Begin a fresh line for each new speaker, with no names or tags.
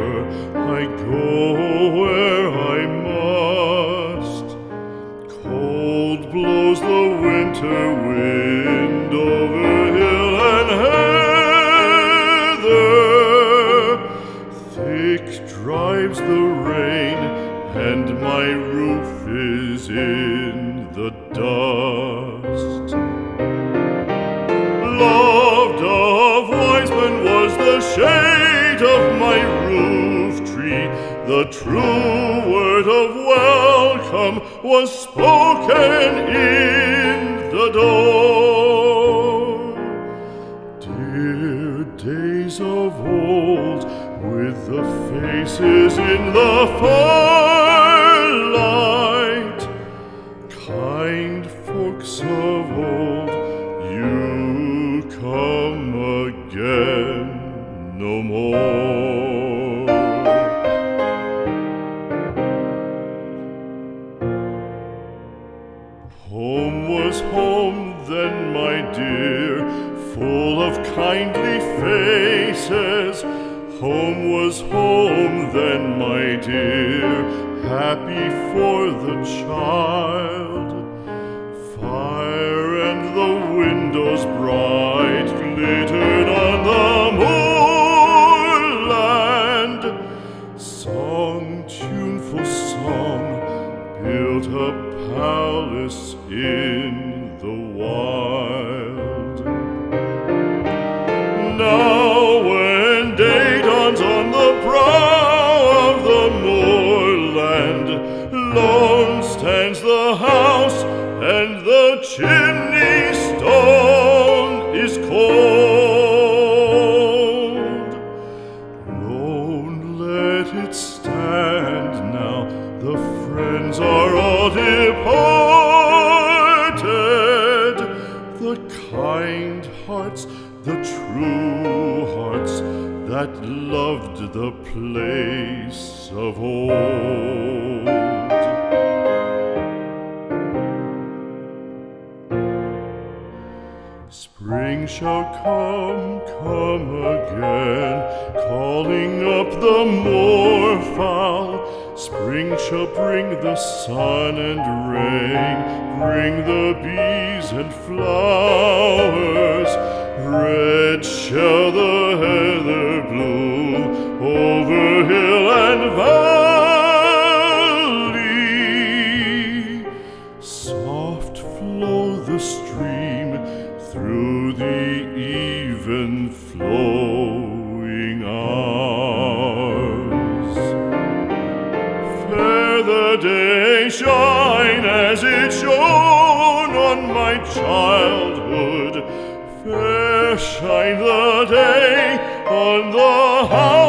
river, I go where I must. Cold blows the winter wind over hill and heather. Thick drives the rain, and my roof is in the dust. Loved of wise men was the shade of my roof tree. The true word of welcome was spoken in the door. Dear days of old, with the faces in the firelight, kind folks of old, you come again no more. Home was home then, my dear, full of kindly faces. Home was home then, my dear, happy for the child. Fire and the windows bright glittered on the moorland. Song, tuneful song, built a palace in the wild. Now when day dawns on the brow of the moorland, lone stands the house and the chimney stone is cold. Lone, let it stand now, the friends are all departed. The kind hearts, the true hearts that loved the place of old. Spring shall come, come again, calling up the moorfowl. Spring shall bring the sun and rain, bring the bees and flowers. Red shall the heather bloom over hill and valley. Soft flow the stream through the even flowing hours. Fair the day shine as it shone on my childhood. Fair shine the day on the house